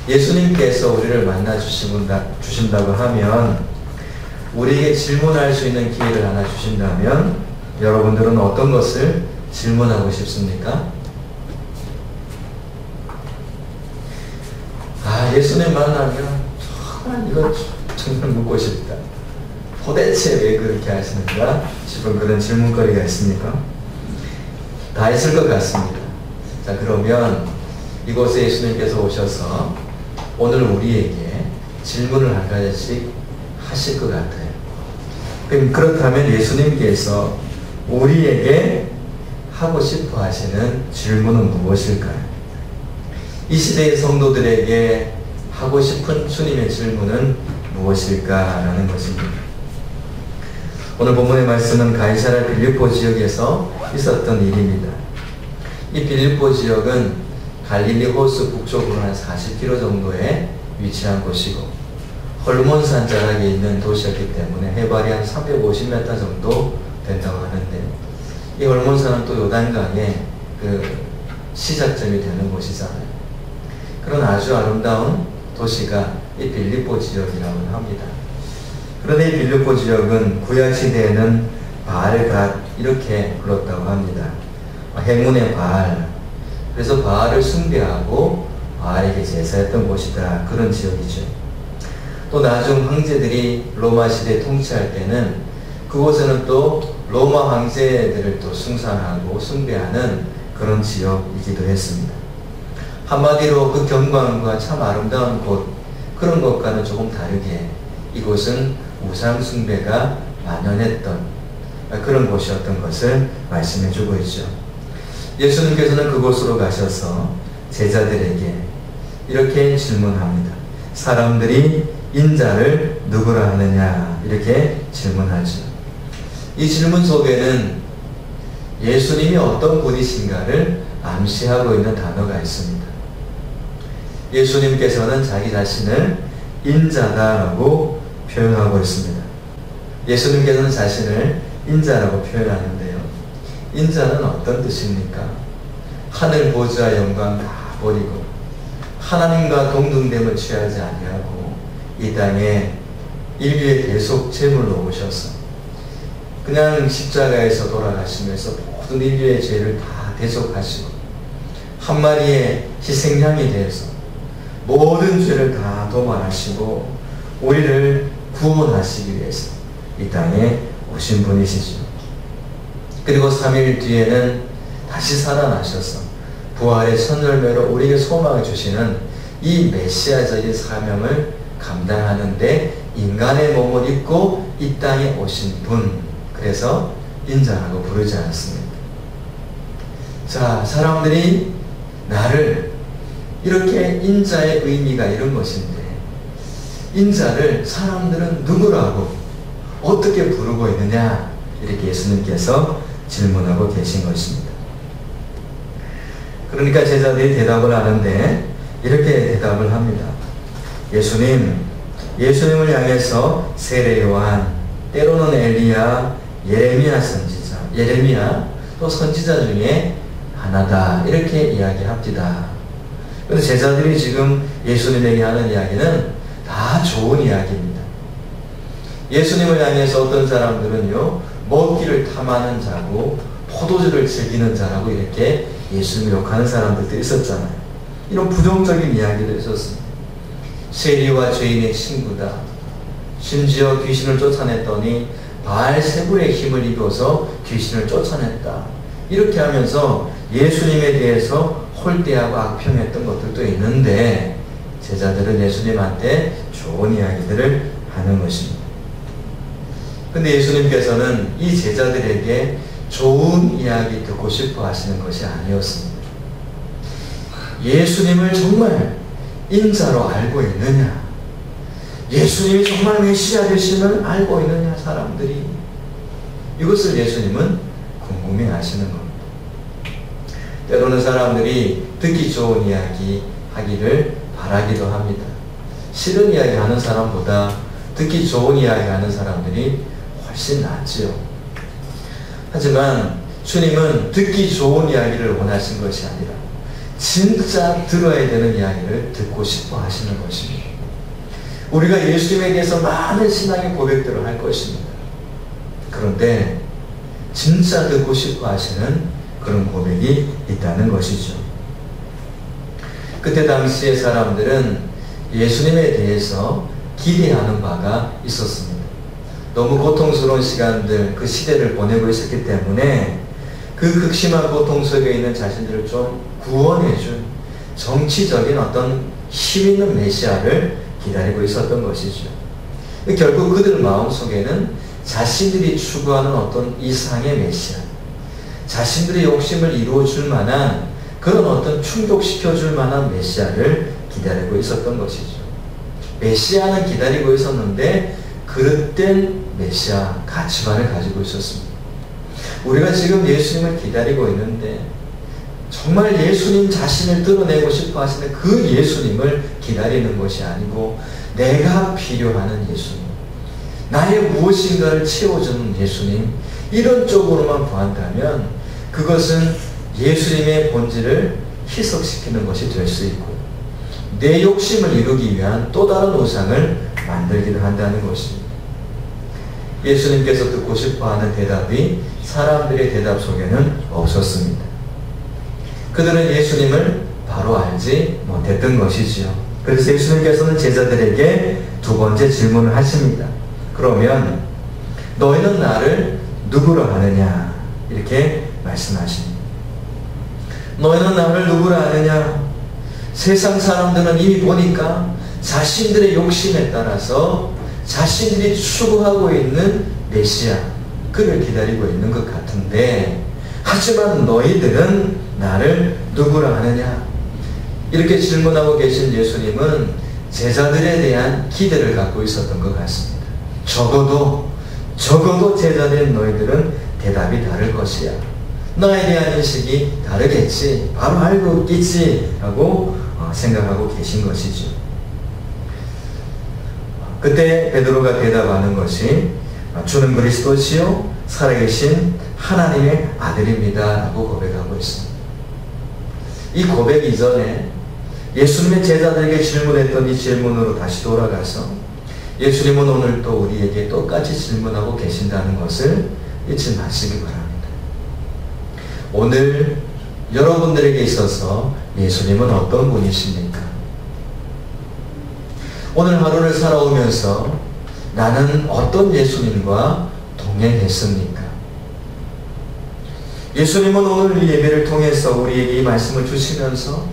예수님께서 우리를 만나 주신다고 하면, 우리에게 질문할 수 있는 기회를 하나 주신다면 여러분들은 어떤 것을 질문하고 싶습니까? 예수님 만나면 정말 이거 정말 묻고 싶다. 도대체 왜 그렇게 하시는가 싶은 그런 질문거리가 있습니까? 다 있을 것 같습니다. 자, 그러면 이곳에 예수님께서 오셔서 오늘 우리에게 질문을 한 가지씩 하실 것 같아요. 그렇다면 예수님께서 우리에게 하고 싶어 하시는 질문은 무엇일까요? 이 시대의 성도들에게 하고 싶은 주님의 질문은 무엇일까라는 것입니다. 오늘 본문의 말씀은 가이사랴 빌립보 지역에서 있었던 일입니다. 이 빌립보 지역은 갈릴리 호수 북쪽으로 한 40km 정도에 위치한 곳이고 헐몬산 자락에 있는 도시였기 때문에 해발이 한 350m 정도 된다고 하는데요. 이 헐몬산은 또 요단강의 그 시작점이 되는 곳이잖아요. 그런 아주 아름다운 도시가 이 빌립보 지역이라고 합니다. 그런데 이 빌립보 지역은 구약시대에는 바알갓 이렇게 불렀다고 합니다. 행운의 바알. 그래서 바알을 숭배하고 바알에게 제사했던 곳이다. 그런 지역이죠. 또 나중 황제들이 로마 시대에 통치할 때는 그곳에는 또 로마 황제들을 또 숭상하고 숭배하는 그런 지역이기도 했습니다. 한마디로 그 경관과 참 아름다운 곳, 그런 것과는 조금 다르게 이곳은 우상 숭배가 만연했던 그런 곳이었던 것을 말씀해 주고 있죠. 예수님께서는 그곳으로 가셔서 제자들에게 이렇게 질문합니다. 사람들이 인자를 누구라 하느냐, 이렇게 질문하죠. 이 질문 속에는 예수님이 어떤 분이신가를 암시하고 있는 단어가 있습니다. 예수님께서는 자기 자신을 인자다라고 표현하고 있습니다. 예수님께서는 자신을 인자라고 표현하는데요. 인자는 어떤 뜻입니까? 하늘 보좌 영광 다 버리고 하나님과 동등됨을 취하지 아니하고 이 땅에 인류의 대속 제물로 오셔서 그냥 십자가에서 돌아가시면서 모든 인류의 죄를 다 대속하시고 한 마리의 희생양이 되어서 모든 죄를 다 도말하시고 우리를 구원하시기 위해서 이 땅에 오신 분이시죠. 그리고 3일 뒤에는 다시 살아나셔서 부활의 선열매로 우리에게 소망을 주시는 이 메시아적인 사명을 감당하는데 인간의 몸을 입고 이 땅에 오신 분, 그래서 인자라고 부르지 않습니다. 자, 사람들이 나를 이렇게 인자의 의미가 이런 것인데 인자를 사람들은 누구라고 어떻게 부르고 있느냐, 이렇게 예수님께서 질문하고 계신 것입니다. 그러니까 제자들이 대답을 하는데 이렇게 대답을 합니다. 예수님을 향해서 세례 요한, 때로는 엘리야, 예레미야 또 선지자 중에 하나다, 이렇게 이야기합니다. 그래서 제자들이 지금 예수님에게 하는 이야기는 다 좋은 이야기입니다. 예수님을 향해서 어떤 사람들은요, 먹기를 탐하는 자고 포도주를 즐기는 자라고 이렇게 예수님을 욕하는 사람들도 있었잖아요. 이런 부정적인 이야기도 있었습니다. 세리와 죄인의 친구다. 심지어 귀신을 쫓아냈더니 바알세불의 힘을 입어서 귀신을 쫓아냈다. 이렇게 하면서 예수님에 대해서 홀대하고 악평했던 것들도 있는데 제자들은 예수님한테 좋은 이야기들을 하는 것입니다. 근데 예수님께서는 이 제자들에게 좋은 이야기 듣고 싶어 하시는 것이 아니었습니다. 예수님을 정말 인자로 알고 있느냐? 예수님이 정말 메시아 되심을 알고 있느냐, 사람들이? 이것을 예수님은 궁금해 하시는 겁니다. 때로는 사람들이 듣기 좋은 이야기 하기를 바라기도 합니다. 싫은 이야기 하는 사람보다 듣기 좋은 이야기 하는 사람들이 훨씬 낫지요. 하지만 주님은 듣기 좋은 이야기를 원하신 것이 아니라 진짜 들어야 되는 이야기를 듣고 싶어 하시는 것입니다. 우리가 예수님에 대해서 많은 신앙의 고백들을 할 것입니다. 그런데 진짜 듣고 싶어 하시는 그런 고백이 있다는 것이죠. 그때 당시의 사람들은 예수님에 대해서 기대하는 바가 있었습니다. 너무 고통스러운 시간들, 그 시대를 보내고 있었기 때문에 그 극심한 고통 속에 있는 자신들을 좀 구원해준 정치적인 어떤 힘 있는 메시아를 기다리고 있었던 것이죠. 결국 그들 마음속에는 자신들이 추구하는 어떤 이상의 메시아, 자신들의 욕심을 이루어줄 만한 그런 어떤 충족시켜줄 만한 메시아를 기다리고 있었던 것이죠. 메시아는 기다리고 있었는데 그릇된 메시아 가치관을 가지고 있었습니다. 우리가 지금 예수님을 기다리고 있는데 정말 예수님 자신을 드러내고 싶어 하시는 그 예수님을 기다리는 것이 아니고 내가 필요하는 예수님, 나의 무엇인가를 채워주는 예수님, 이런 쪽으로만 보한다면 그것은 예수님의 본질을 희석시키는 것이 될 수 있고 내 욕심을 이루기 위한 또 다른 우상을 만들기도 한다는 것입니다. 예수님께서 듣고 싶어하는 대답이 사람들의 대답 속에는 없었습니다. 그들은 예수님을 바로 알지 못했던 것이지요. 그래서 예수님께서는 제자들에게 두 번째 질문을 하십니다. 그러면 너희는 나를 누구로 하느냐? 이렇게 말씀하십니다. 너희는 나를 누구로 하느냐? 세상 사람들은 이미 보니까 자신들의 욕심에 따라서 자신들이 추구하고 있는 메시아, 그를 기다리고 있는 것 같은데 하지만 너희들은 나를 누구로 하느냐? 이렇게 질문하고 계신 예수님은 제자들에 대한 기대를 갖고 있었던 것 같습니다. 적어도 제자된 너희들은 대답이 다를 것이야. 나에 대한 인식이 다르겠지. 바로 알고 있겠지. 라고 생각하고 계신 것이죠. 그때 베드로가 대답하는 것이 주는 그리스도시요 살아계신 하나님의 아들입니다. 라고 고백하고 있습니다. 이 고백 이전에 예수님의 제자들에게 질문했던 이 질문으로 다시 돌아가서 예수님은 오늘 또 우리에게 똑같이 질문하고 계신다는 것을 잊지 마시기 바랍니다. 오늘 여러분들에게 있어서 예수님은 어떤 분이십니까? 오늘 하루를 살아오면서 나는 어떤 예수님과 동행했습니까? 예수님은 오늘 이 예배를 통해서 우리에게 이 말씀을 주시면서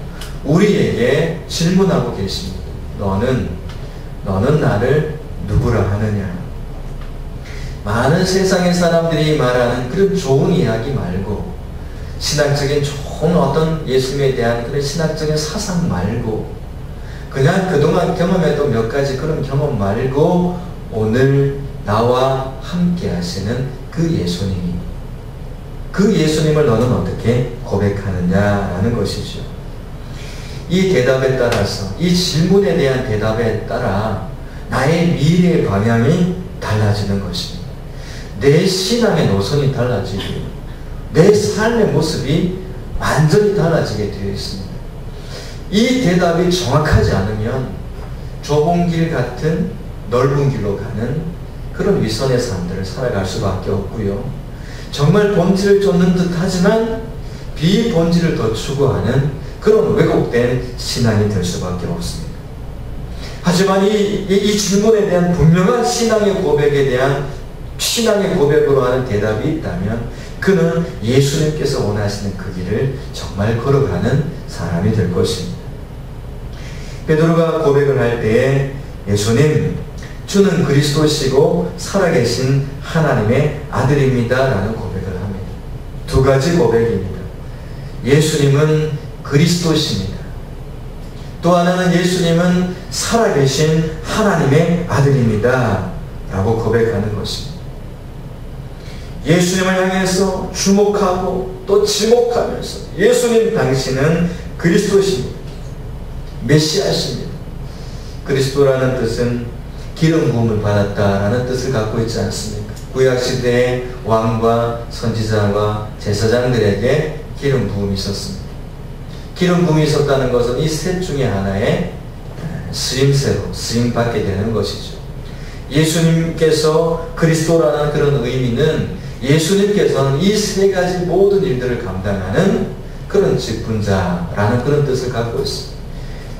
우리에게 질문하고 계십니다. 너는 나를 누구라 하느냐? 많은 세상의 사람들이 말하는 그런 좋은 이야기 말고 신학적인 좋은 어떤 예수님에 대한 그런 신학적인 사상 말고 그냥 그동안 경험했던 몇 가지 그런 경험 말고 오늘 나와 함께 하시는 그 예수님이 그 예수님을 너는 어떻게 고백하느냐라는 것이죠. 이 대답에 따라서 이 질문에 대한 대답에 따라 나의 미래의 방향이 달라지는 것입니다. 내 신앙의 노선이 달라지고 내 삶의 모습이 완전히 달라지게 되어 있습니다. 이 대답이 정확하지 않으면 좁은 길 같은 넓은 길로 가는 그런 위선의 삶들을 살아갈 수밖에 없고요. 정말 본질을 쫓는 듯 하지만 비본질을 더 추구하는 그런 왜곡된 신앙이 될 수밖에 없습니다. 하지만 이 질문에 대한 분명한 신앙의 고백에 대한 신앙의 고백으로 하는 대답이 있다면 그는 예수님께서 원하시는 그 길을 정말 걸어가는 사람이 될 것입니다. 베드로가 고백을 할 때에 예수님, 주는 그리스도시고 살아계신 하나님의 아들입니다 라는 고백을 합니다. 두 가지 고백입니다. 예수님은 그리스도십니다. 또 하나는 예수님은 살아계신 하나님의 아들입니다 라고 고백하는 것입니다. 예수님을 향해서 주목하고 또 지목하면서 예수님 당신은 그리스도십니다. 메시아십니다. 그리스도라는 뜻은 기름 부음을 받았다라는 뜻을 갖고 있지 않습니까? 구약시대의 왕과 선지자와 제사장들에게 기름 부음이 있었습니다. 기름 부음이 있었다는 것은 이 셋 중에 하나의 쓰임새로 쓰임받게 되는 것이죠. 예수님께서 그리스도라는 그런 의미는 예수님께서는 이 세 가지 모든 일들을 감당하는 그런 직분자라는 그런 뜻을 갖고 있습니다.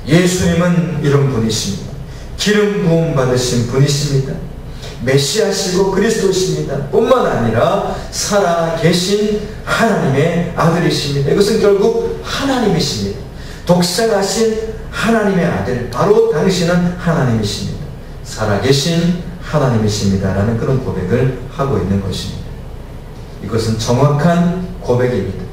예수님은 이런 분이십니다. 기름 부음 받으신 분이십니다. 메시아시고 그리스도십니다. 뿐만 아니라 살아계신 하나님의 아들이십니다. 이것은 결국 하나님이십니다. 독생하신 하나님의 아들, 바로 당신은 하나님이십니다. 살아계신 하나님이십니다. 라는 그런 고백을 하고 있는 것입니다. 이것은 정확한 고백입니다.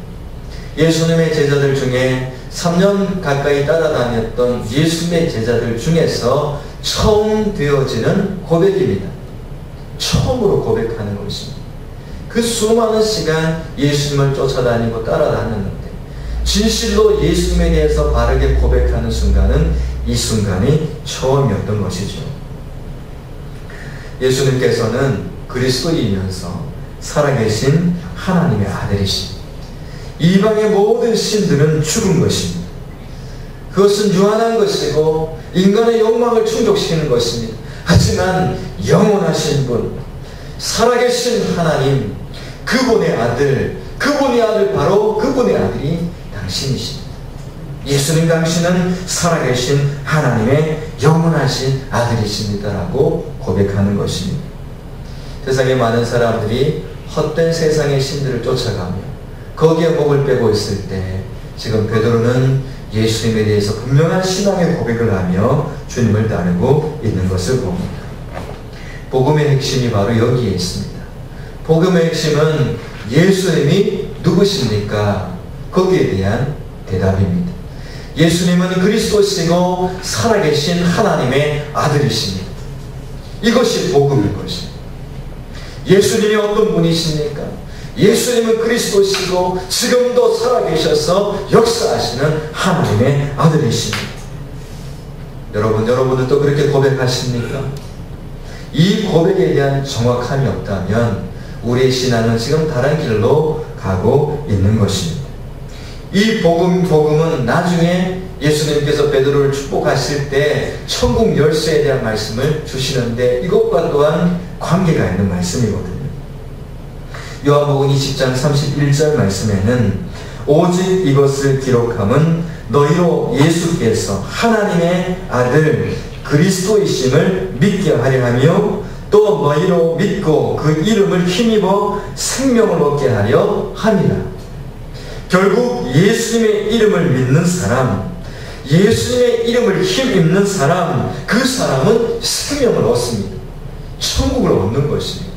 예수님의 제자들 중에 3년 가까이 따라다녔던 예수님의 제자들 중에서 처음 되어지는 고백입니다. 처음으로 고백하는 것입니다. 그 수많은 시간 예수님을 쫓아다니고 따라다녔는데 진실로 예수님에 대해서 바르게 고백하는 순간은 이 순간이 처음이었던 것이죠. 예수님께서는 그리스도이면서 살아계신 하나님의 아들이십니다. 이방의 모든 신들은 죽은 것입니다. 그것은 유한한 것이고 인간의 욕망을 충족시키는 것입니다. 하지만 영원하신 분, 살아계신 하나님, 그분의 아들 바로 그분의 아들이 당신이십니다. 예수님 당신은 살아계신 하나님의 영원하신 아들이십니다라고 고백하는 것입니다. 세상에 많은 사람들이 헛된 세상의 신들을 쫓아가며 거기에 목을 빼고 있을 때 지금 베드로는 예수님에 대해서 분명한 신앙의 고백을 하며 주님을 따르고 있는 것을 봅니다. 복음의 핵심이 바로 여기에 있습니다. 복음의 핵심은 예수님이 누구십니까? 거기에 대한 대답입니다. 예수님은 그리스도시고 살아계신 하나님의 아들이십니다. 이것이 복음인 것입니다. 예수님이 어떤 분이십니까? 예수님은 그리스도시고 지금도 살아계셔서 역사하시는 하나님의 아들이십니다. 여러분들도 그렇게 고백하십니까? 이 고백에 대한 정확함이 없다면 우리의 신앙은 지금 다른 길로 가고 있는 것입니다. 이 복음은 나중에 예수님께서 베드로를 축복하실 때 천국 열쇠에 대한 말씀을 주시는데 이것과 또한 관계가 있는 말씀이거든요. 요한복음 20장 31절 말씀에는 오직 이것을 기록함은 너희로 예수께서 하나님의 아들 그리스도이심을 믿게 하려 하며 또 너희로 믿고 그 이름을 힘입어 생명을 얻게 하려 함이라. 결국 예수님의 이름을 믿는 사람, 예수님의 이름을 힘입는 사람, 그 사람은 생명을 얻습니다. 천국을 얻는 것입니다.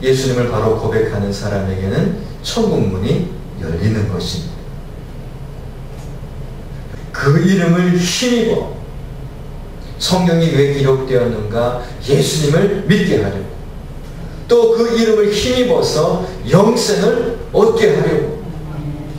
예수님을 바로 고백하는 사람에게는 천국 문이 열리는 것입니다. 그 이름을 힘입어, 성경이 왜 기록되었는가? 예수님을 믿게 하려고, 또 그 이름을 힘입어서 영생을 얻게 하려고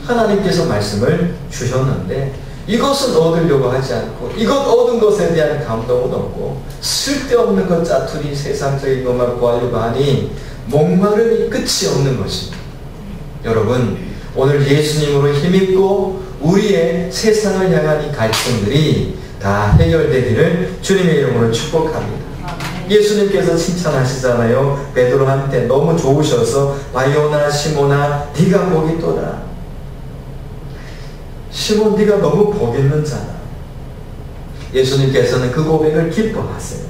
하나님께서 말씀을 주셨는데 이것은 얻으려고 하지 않고 이것 얻은 것에 대한 감동은 없고 쓸데없는 것 짜투리 세상적인 것만 구하려고 하니 목마름이 끝이 없는 것입니다. 여러분, 오늘 예수님으로 힘입고 우리의 세상을 향한 이 갈증들이 다 해결되기를 주님의 이름으로 축복합니다. 예수님께서 칭찬하시잖아요. 베드로한테 너무 좋으셔서 바요나 시몬아 네가 복이 있도다. 시몬 네가 너무 복 있는 자다. 예수님께서는 그 고백을 기뻐하세요.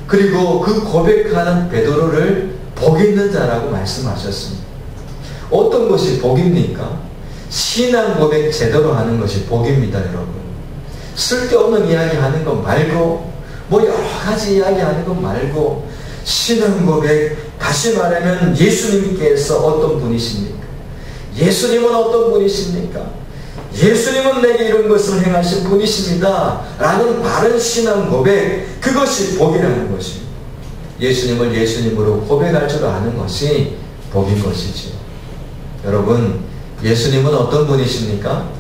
그리고 그 고백하는 베드로를 복 있는 자라고 말씀하셨습니다. 어떤 것이 복입니까? 신앙 고백 제대로 하는 것이 복입니다, 여러분. 쓸데없는 이야기 하는 것 말고 뭐 여러 가지 이야기하는 것 말고 신앙 고백, 다시 말하면 예수님께서 어떤 분이십니까? 예수님은 어떤 분이십니까? 예수님은 내게 이런 것을 행하신 분이십니다 라는 바른 신앙 고백, 그것이 복이라는 것입니다. 예수님을 예수님으로 고백할 줄 아는 것이 복인 것이죠. 여러분, 예수님은 어떤 분이십니까?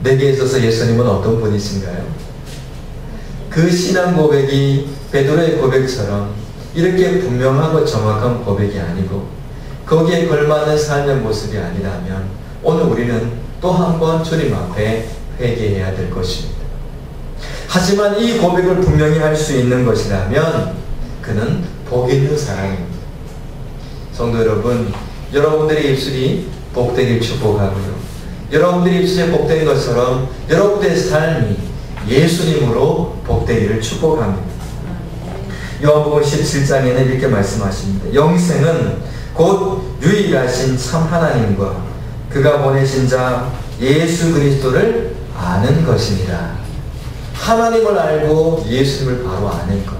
내게 있어서 예수님은 어떤 분이신가요? 그 신앙 고백이 베드로의 고백처럼 이렇게 분명하고 정확한 고백이 아니고 거기에 걸맞는 삶의 모습이 아니라면 오늘 우리는 또 한 번 주님 앞에 회개해야 될 것입니다. 하지만 이 고백을 분명히 할 수 있는 것이라면 그는 복 있는 사람입니다. 성도 여러분, 여러분들의 입술이 복되길 축복하고요. 여러분들의 입술이 복된 것처럼 여러분들의 삶이 예수님으로 복되기를 축복합니다. 요한복음 17장에는 이렇게 말씀하십니다. 영생은 곧 유일하신 참 하나님과 그가 보내신 자 예수 그리스도를 아는 것이니라. 하나님을 알고 예수님을 바로 아는 것.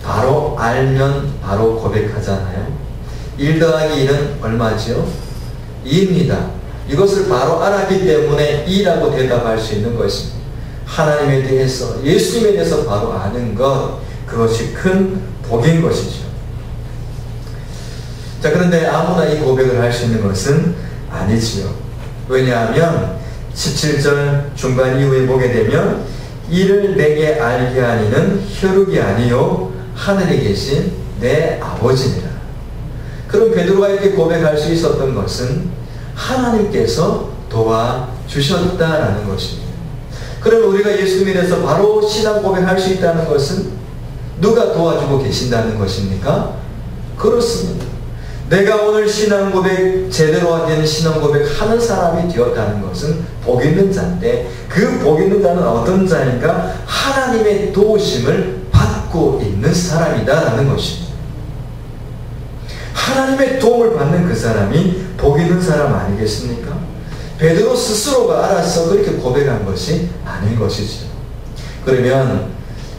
바로 알면 바로 고백하잖아요. 1 더하기 1은 얼마죠? 2입니다. 이것을 바로 알았기 때문에 2라고 대답할 수 있는 것입니다. 하나님에 대해서, 예수님에 대해서 바로 아는 것, 그것이 큰 복인 것이죠. 자, 그런데 아무나 이 고백을 할 수 있는 것은 아니지요. 왜냐하면 17절 중반 이후에 보게 되면 이를 내게 알게 하니는 혈육이 아니요 하늘에 계신 내 아버지니라. 그럼 베드로가 이렇게 고백할 수 있었던 것은 하나님께서 도와주셨다라는 것입니다. 그럼 우리가 예수님에 대해서 바로 신앙 고백할 수 있다는 것은 누가 도와주고 계신다는 것입니까? 그렇습니다. 내가 오늘 신앙 고백, 제대로 된 신앙 고백 하는 사람이 되었다는 것은 복 있는 자인데, 그 복 있는 자는 어떤 자인가? 하나님의 도우심을 받고 있는 사람이다라는 것입니다. 하나님의 도움을 받는 그 사람이 복 있는 사람 아니겠습니까? 베드로 스스로가 알아서 그렇게 고백한 것이 아닌 것이죠. 그러면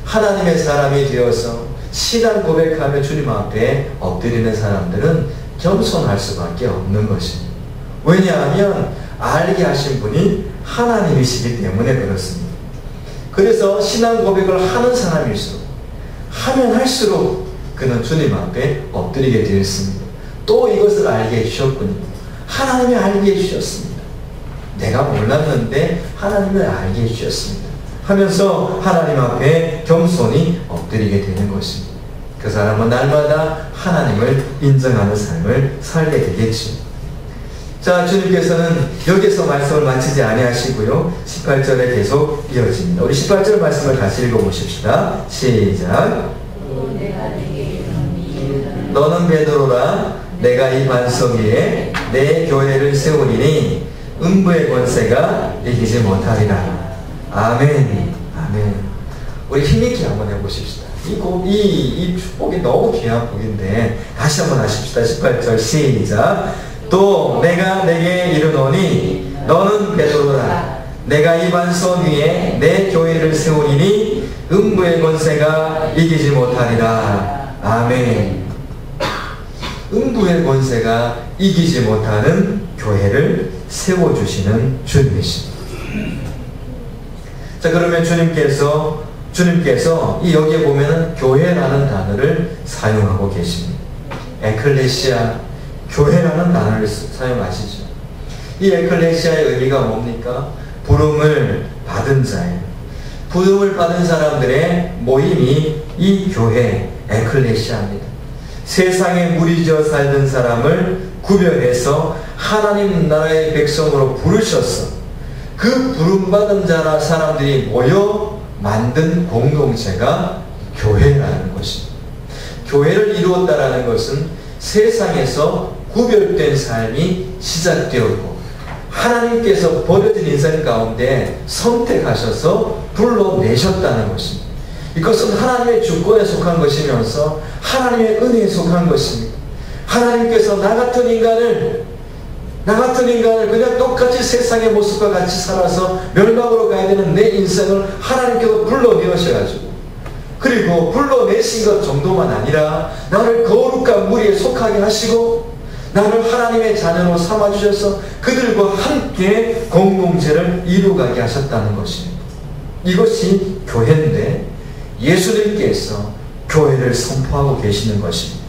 하나님의 사람이 되어서 신앙 고백하며 주님 앞에 엎드리는 사람들은 겸손할 수밖에 없는 것입니다. 왜냐하면 알게 하신 분이 하나님이시기 때문에 그렇습니다. 그래서 신앙 고백을 하는 사람일수록, 하면 할수록 그는 주님 앞에 엎드리게 되었습니다. 또 이것을 알게 해주셨군요. 하나님이 알게 해주셨습니다. 내가 몰랐는데 하나님을 알게 해주셨습니다 하면서 하나님 앞에 겸손히 엎드리게 되는 것입니다. 그 사람은 날마다 하나님을 인정하는 삶을 살게 되겠죠. 자, 주님께서는 여기서 말씀을 마치지 아니하시고요, 18절에 계속 이어집니다. 우리 18절 말씀을 다시 읽어보십시다. 시작. 너는 베드로라. 내가 이 반석 위에 내 교회를 세우리니 음부의 권세가 이기지 못하리라. 아멘. 아멘. 우리 힘있게 한번 해보십시다. 이 축복이 너무 귀한 복인데 다시 한번 하십시다. 18절 시작. 또 내가 내게 이르노니 너는 베드로라. 내가 이 반석 위에 내 교회를 세우리니 음부의 권세가 이기지 못하리라. 아멘. 음부의 권세가 이기지 못하는 교회를 세워주시는 주님이십니다. 자, 그러면 주님께서 이 여기에 보면은 교회라는 단어를 사용하고 계십니다. 에클레시아, 교회라는 단어를 사용하시죠. 이 에클레시아의 의미가 뭡니까? 부름을 받은 자예요. 부름을 받은 사람들의 모임이 이 교회, 에클레시아입니다. 세상에 무리지어 살던 사람을 구별해서 하나님 나라의 백성으로 부르셔서 그 부름받은 자라 사람들이 모여 만든 공동체가 교회라는 것입니다. 교회를 이루었다라는 것은 세상에서 구별된 삶이 시작되었고 하나님께서 버려진 인생 가운데 선택하셔서 불러내셨다는 것입니다. 이것은 하나님의 주권에 속한 것이면서 하나님의 은혜에 속한 것입니다. 하나님께서 나 같은 인간을 그냥 똑같이 세상의 모습과 같이 살아서 멸망으로 가야 되는 내 인생을 하나님께서 불러내셔가지고, 그리고 불러내신 것 정도만 아니라 나를 거룩한 무리에 속하게 하시고 나를 하나님의 자녀로 삼아주셔서 그들과 함께 공동체를 이루가게 하셨다는 것입니다. 이것이 교회인데 예수님께서 교회를 선포하고 계시는 것입니다.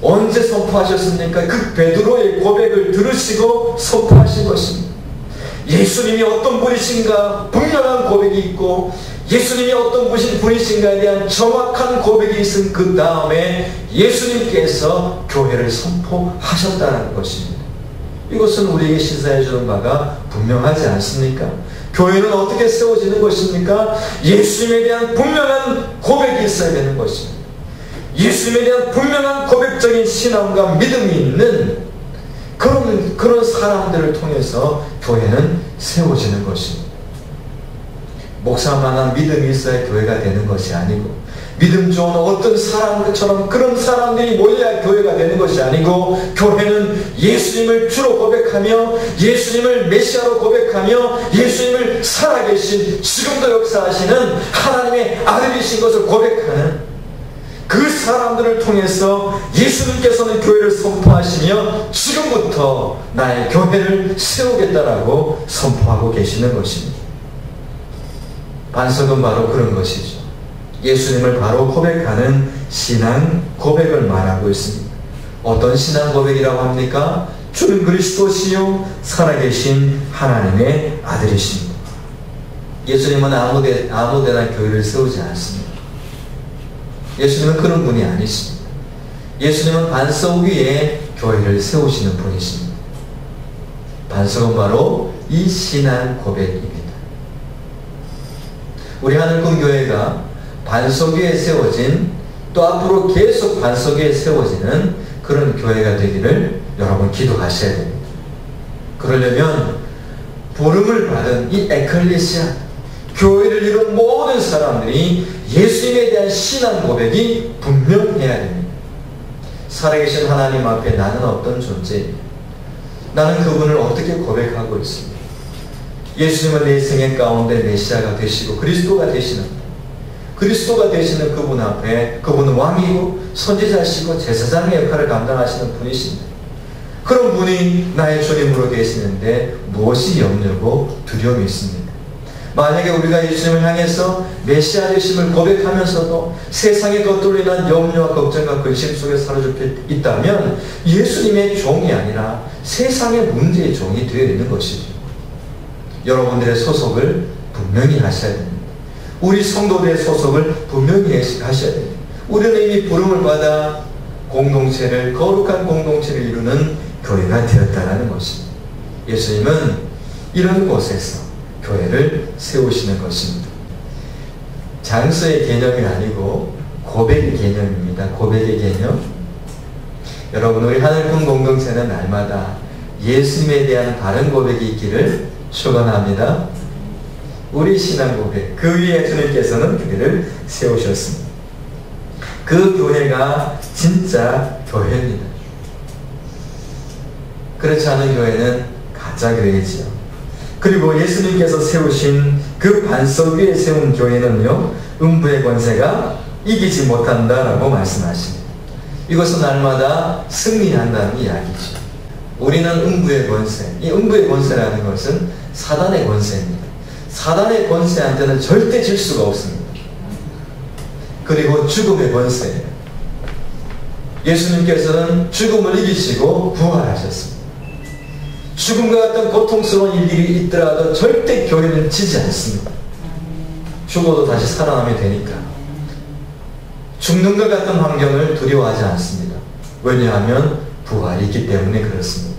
언제 선포하셨습니까? 그 베드로의 고백을 들으시고 선포하신 것입니다. 예수님이 어떤 분이신가 분명한 고백이 있고 예수님이 어떤 분이신가에 대한 정확한 고백이 있은 그 다음에 예수님께서 교회를 선포하셨다는 것입니다. 이것은 우리에게 시사해 주는 바가 분명하지 않습니까? 교회는 어떻게 세워지는 것입니까? 예수님에 대한 분명한 고백이 있어야 되는 것입니다. 예수님에 대한 분명한 고백적인 신앙과 믿음이 있는 그런 사람들을 통해서 교회는 세워지는 것입니다. 목사만한 믿음이 있어야 교회가 되는 것이 아니고, 믿음 좋은 어떤 사람들처럼 그런 사람들이 모여야 교회가 되는 것이 아니고, 교회는 예수님을 주로 고백하며 예수님을 메시아로 고백하며 예수님을 살아계신 지금도 역사하시는 하나님의 아들이신 것을 고백하는 그 사람들을 통해서 예수님께서는 교회를 선포하시며 지금부터 나의 교회를 세우겠다라고 선포하고 계시는 것입니다. 반석은 바로 그런 것이죠. 예수님을 바로 고백하는 신앙 고백을 말하고 있습니다. 어떤 신앙 고백이라고 합니까? 주는 그리스도시요 살아계신 하나님의 아들이십니다. 예수님은 아무데나 교회를 세우지 않습니다. 예수님은 그런 분이 아니십니다. 예수님은 반석 위에 교회를 세우시는 분이십니다. 반석은 바로 이 신앙 고백입니다. 우리 하늘금교회가 반석 위에 세워진, 또 앞으로 계속 반석 위에 세워지는 그런 교회가 되기를 여러분 기도하셔야 됩니다. 그러려면 부름을 받은 이 에클레시아, 교회를 이룬 모든 사람들이 예수님에 대한 신앙 고백이 분명해야 됩니다. 살아계신 하나님 앞에 나는 어떤 존재입니다. 나는 그분을 어떻게 고백하고 있습니다. 예수님은 내 생애 가운데 메시아가 되시고 그리스도가 되시는 그분 앞에, 그분은 왕이고 선지자시고 제사장의 역할을 감당하시는 분이십니다. 그런 분이 나의 주님으로 계시는데 무엇이 염려고 두려움이 있습니까? 만약에 우리가 예수님을 향해서 메시아 되심을 고백하면서도 세상의 것들로 인한 염려와 걱정과 근심 속에 사로잡혀 있다면 예수님의 종이 아니라 세상의 문제의 종이 되어 있는 것이죠. 여러분들의 소속을 분명히 하셔야 됩니다. 우리 성도들의 소속을 분명히 하셔야 됩니다. 우리는 이미 부름을 받아 공동체를, 거룩한 공동체를 이루는 교회가 되었다는 것입니다. 예수님은 이런 곳에서 교회를 세우시는 것입니다. 장소의 개념이 아니고 고백의 개념입니다. 고백의 개념. 여러분, 우리 하늘꿈 공동체는 날마다 예수님에 대한 바른 고백이 있기를 축원합니다. 우리 신앙 고백, 그 위에 주님께서는 교회를 세우셨습니다. 그 교회가 진짜 교회입니다. 그렇지 않은 교회는 가짜 교회지요. 그리고 예수님께서 세우신 그 반석 위에 세운 교회는요, 음부의 권세가 이기지 못한다라고 말씀하십니다. 이것은 날마다 승리한다는 이야기죠. 우리는 음부의 권세, 이 음부의 권세라는 것은 사단의 권세입니다. 사단의 권세한테는 절대 질 수가 없습니다. 그리고 죽음의 권세예요. 예수님께서는 죽음을 이기시고 부활하셨습니다. 죽음과 같은 고통스러운 일들이 있더라도 절대 교회는 지지 않습니다. 죽어도 다시 살아나면 되니까. 죽는 것 같은 환경을 두려워하지 않습니다. 왜냐하면 부활이 있기 때문에 그렇습니다.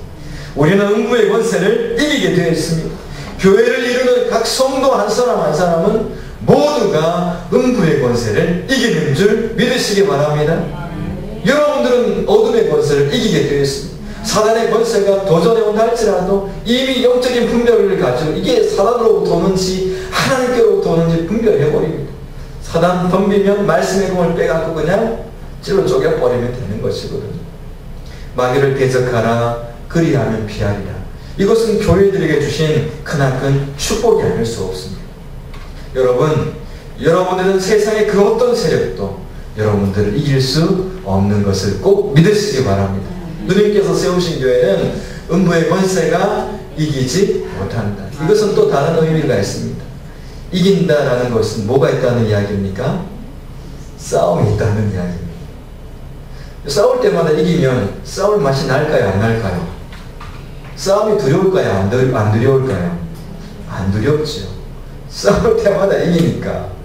우리는 음부의 권세를 이기게 되어 있습니다. 교회를 이루는 각 성도 한 사람 한 사람은 모두가 음부의 권세를 이기는 줄 믿으시기 바랍니다. 여러분들은 어둠의 권세를 이기게 되어 있습니다. 사단의 권세가 도전해 온다 할지라도 이미 영적인 분별을 가지고 이게 사단으로부터 오는지 하나님께로부터 오는지 분별해버립니다. 사단 덤비면 말씀의 공을 빼갖고 그냥 찔러 쪼개버리면 되는 것이거든요. 마귀를 대적하라, 그리하면 피하리라. 이것은 교회들에게 주신 크나큰 축복이 아닐 수 없습니다. 여러분, 여러분들은 세상의 그 어떤 세력도 여러분들을 이길 수 없는 것을 꼭 믿으시기 바랍니다. 누님께서 세우신 교회는 음부의 권세가 이기지 못한다. 이것은 또 다른 의미가 있습니다. 이긴다라는 것은 뭐가 있다는 이야기입니까? 싸움이 있다는 이야기입니다. 싸울 때마다 이기면 싸울 맛이 날까요? 안 날까요? 싸움이 두려울까요? 안 두려울까요? 안 두렵죠. 싸울 때마다 이기니까.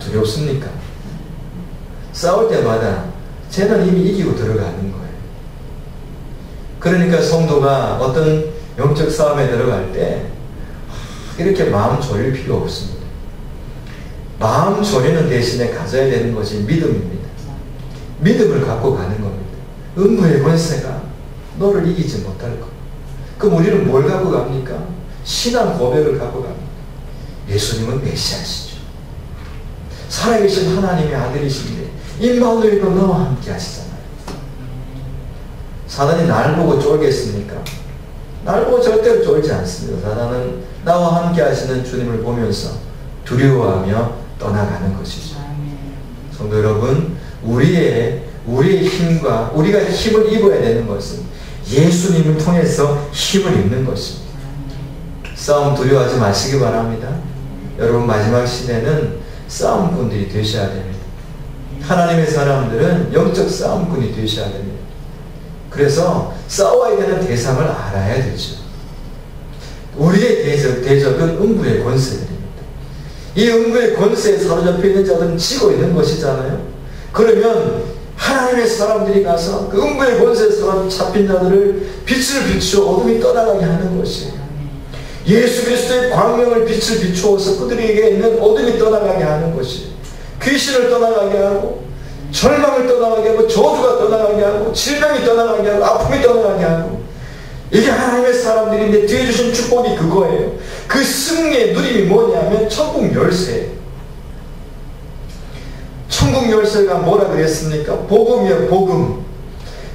두렵습니까? 싸울 때마다 쟤는 이미 이기고 들어가는 거예요. 그러니까 성도가 어떤 영적 싸움에 들어갈 때 이렇게 마음 졸일 필요 없습니다. 마음 졸이는 대신에 가져야 되는 것이 믿음입니다. 믿음을 갖고 가는 겁니다. 음부의 권세가 너를 이기지 못할 것. 그럼 우리는 뭘 갖고 갑니까? 신앙 고백을 갖고 갑니다. 예수님은 메시아시죠. 살아계신 하나님의 아들이신데 임마누엘로 너와 함께 하시잖아요. 사단이 날 보고 쫄겠습니까? 날 보고 절대로 쫄지 않습니다. 사단은 나와 함께 하시는 주님을 보면서 두려워하며 떠나가는 것이죠. 성도 여러분, 우리의 힘과 우리가 힘을 입어야 되는 것은 예수님을 통해서 힘을 입는 것입니다. 싸움 두려워하지 마시기 바랍니다. 여러분, 마지막 시대는 싸움꾼들이 되셔야 됩니다. 하나님의 사람들은 영적 싸움꾼이 되셔야 됩니다. 그래서 싸워야 되는 대상을 알아야 되죠. 우리의 대적은 음부의 권세들입니다. 이 음부의 권세에 사로잡혀 있는 자들은 지고 있는 것이잖아요. 그러면 하나님의 사람들이 가서 그 음부의 권세에 사로잡힌 자들을 빛을 비추어 어둠이 떠나가게 하는 것이에요. 예수 그리스도의 광명을 빛을 비추어서 그들에게 있는 어둠이 떠나가게 하는 것이에요. 귀신을 떠나가게 하고 절망을 떠나가게 하고 저주가 떠나가게 하고 질병이 떠나가게 하고 아픔이 떠나가게 하고, 이게 하나님의 사람들인데 뒤에 주신 축복이 그거예요. 그 승리의 누림이 뭐냐면 천국 열쇠예요. 천국 열쇠가 뭐라 그랬습니까? 복음이요, 복음.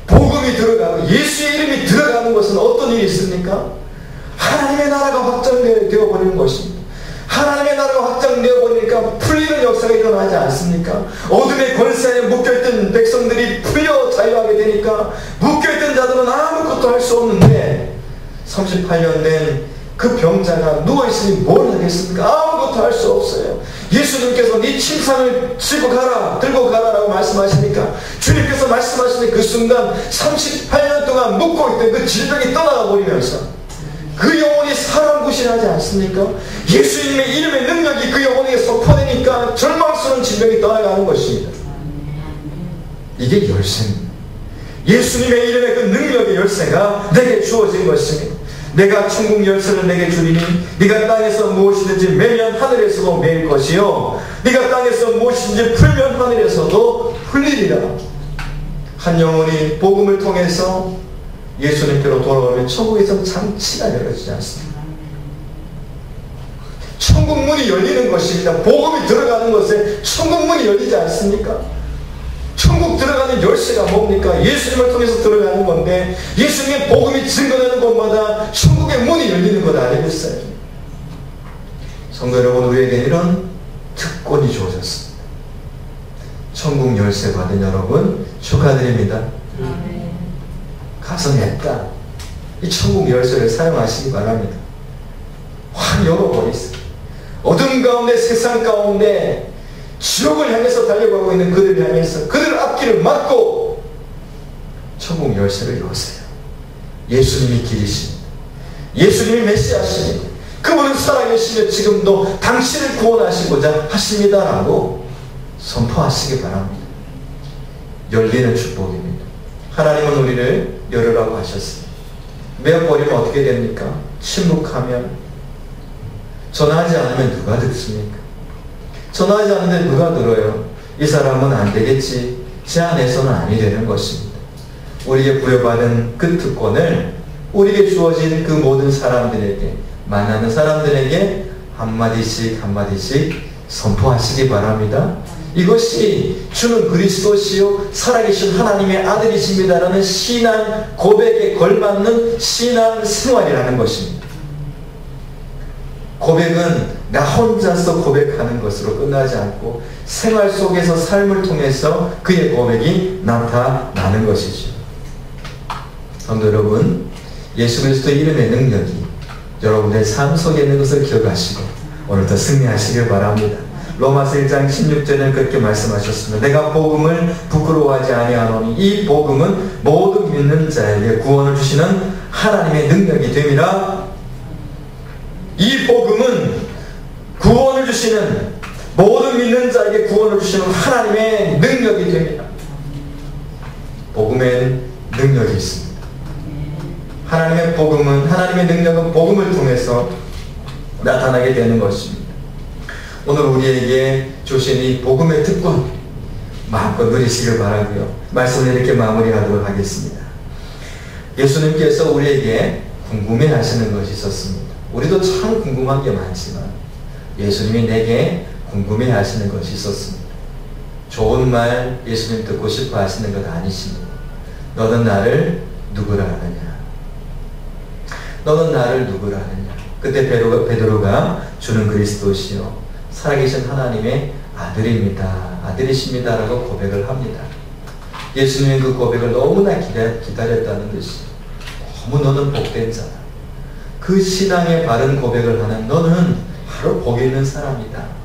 복음이 들어가고 예수의 이름이 들어가는 것은 어떤 일이 있습니까? 하나님의 나라가 확장되어 버리는 것입니다. 하나님의 나라가 확장되어 버리니까 풀리는 역사가 일어나지 않습니까? 어둠의 권세 안에 묶여있던 백성들이 풀려 자유하게 되니까 묶여있던 자들은 아무것도 할 수 없는데 38년 된 그 병자가 누워있으니 뭘 하겠습니까? 아무것도 할 수 없어요. 예수님께서 네 침상을 들고 가라 라고 말씀하시니까 주님께서 말씀하시는 그 순간 38년 동안 묶고있던 그 질병이 떠나가 버리면서 그 영혼이 사람 구실하지 않습니까? 예수님의 이름의 능력이 그 영혼에게 선포되니까 절망스러운 질병이 떠나가는 것입니다. 이게 열쇠입니다. 예수님의 이름의 그 능력의 열쇠가 내게 주어진 것입니다. 내가 천국 열쇠를 내게 주리니 네가 땅에서 무엇이든지 매면 하늘에서도 매일 것이요 네가 땅에서 무엇이든지 풀면 하늘에서도 풀리리라. 한 영혼이 복음을 통해서 예수님께로 돌아오면 천국에서 장치가 열어지지 않습니다. 천국 문이 열리는 것입니다. 복음이 들어가는 것에 천국 문이 열리지 않습니까? 천국 들어가는 열쇠가 뭡니까? 예수님을 통해서 들어가는 건데 예수님의 복음이 증거되는 곳마다 천국의 문이 열리는 것 아니겠어요? 성도 여러분, 우리에게 이런 특권이 주어졌습니다. 천국 열쇠 받은 여러분 축하드립니다. 가서 냈다. 이 천국 열쇠를 사용하시기 바랍니다. 확 열어버리세요. 어둠 가운데, 세상 가운데 지옥을 향해서 달려가고 있는 그들을 향해서 그들 앞길을 막고 천국 열쇠를 여세요. 예수님이 길이십니다. 예수님이 메시아십니다. 그분은 살아계시며 지금도 당신을 구원하시고자 하십니다라고 선포하시기 바랍니다. 열리는 축복입니다. 하나님은 우리를 열으라고 하셨습니다. 메어버리면 어떻게 됩니까? 침묵하면, 전하지 않으면 누가 듣습니까? 전하지 않는데 누가 들어요? 이 사람은 안 되겠지. 제 안에서는 아니 되는 것입니다. 우리에게 부여받은 그 특권을 우리에게 주어진 그 모든 사람들에게, 만나는 사람들에게 한마디씩 한마디씩 선포하시기 바랍니다. 이것이 주는 그리스도시요 살아계신 하나님의 아들이십니다라는 신앙 고백에 걸맞는 신앙 생활이라는 것입니다. 고백은 나 혼자서 고백하는 것으로 끝나지 않고 생활 속에서 삶을 통해서 그의 고백이 나타나는 것이죠. 성도 여러분, 예수 그리스도의 이름의 능력이 여러분의 삶 속에 있는 것을 기억하시고 오늘도 승리하시길 바랍니다. 로마서 1장 16절에는 그렇게 말씀하셨습니다. 내가 복음을 부끄러워하지 아니하노니 이 복음은 모든 믿는 자에게 구원을 주시는 하나님의 능력이 됨이라. 이 복음은 구원을 주시는, 모든 믿는 자에게 구원을 주시는 하나님의 능력이 됩니다. 복음엔 능력이 있습니다. 하나님의 복음은, 하나님의 능력은 복음을 통해서 나타나게 되는 것입니다. 오늘 우리에게 주신 이 복음의 특권 마음껏 누리시길 바라고요. 말씀을 이렇게 마무리하도록 하겠습니다. 예수님께서 우리에게 궁금해하시는 것이 있었습니다. 우리도 참 궁금한 게 많지만 예수님이 내게 궁금해하시는 것이 있었습니다. 좋은 말 예수님 듣고 싶어 하시는 것 아니십니다. 너는 나를 누구라 하느냐? 너는 나를 누구라 하느냐? 그때 베드로가 주는 그리스도시요 살아계신 하나님의 아들입니다. 아들이십니다라고 고백을 합니다. 예수님의 그 고백을 너무나 기다렸다는 것이 너무 너는 복된 자다. 그 신앙의 바른 고백을 하는 너는 바로 복 있는 사람이다.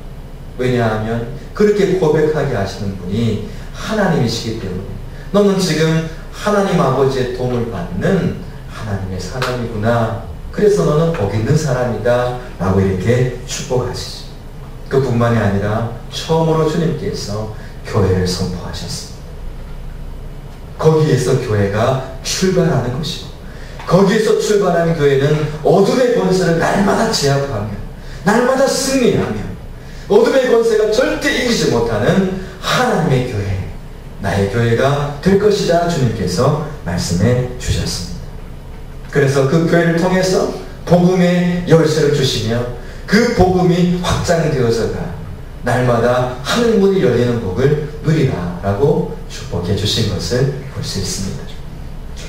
왜냐하면 그렇게 고백하게 하시는 분이 하나님이시기 때문에 너는 지금 하나님 아버지의 도움을 받는 하나님의 사람이구나. 그래서 너는 복 있는 사람이다 라고 이렇게 축복하시죠. 그뿐만이 아니라 처음으로 주님께서 교회를 선포하셨습니다. 거기에서 교회가 출발하는 것이고 거기에서 출발하는 교회는 어둠의 권세를 날마다 제압하며 날마다 승리하며 어둠의 권세가 절대 이기지 못하는 하나님의 교회, 나의 교회가 될 것이다 주님께서 말씀해 주셨습니다. 그래서 그 교회를 통해서 복음의 열쇠를 주시며 그 복음이 확장되어서가 날마다 하늘문이 열리는 복을 누리라 라고 축복해 주신 것을 볼 수 있습니다.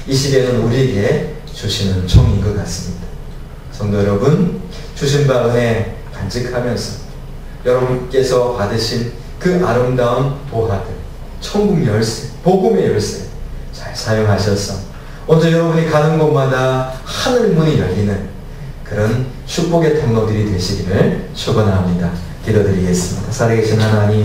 이 시대는 우리에게 주시는 종인 것 같습니다. 성도 여러분, 주신 바 은혜 간직하면서 여러분께서 받으신 그 아름다운 보화들, 천국 열쇠, 복음의 열쇠 잘 사용하셔서 오늘 여러분이 가는 곳마다 하늘문이 열리는 그런 축복의 통로들이 되시기를 축원합니다. 기도드리겠습니다. 살아계신 하나님,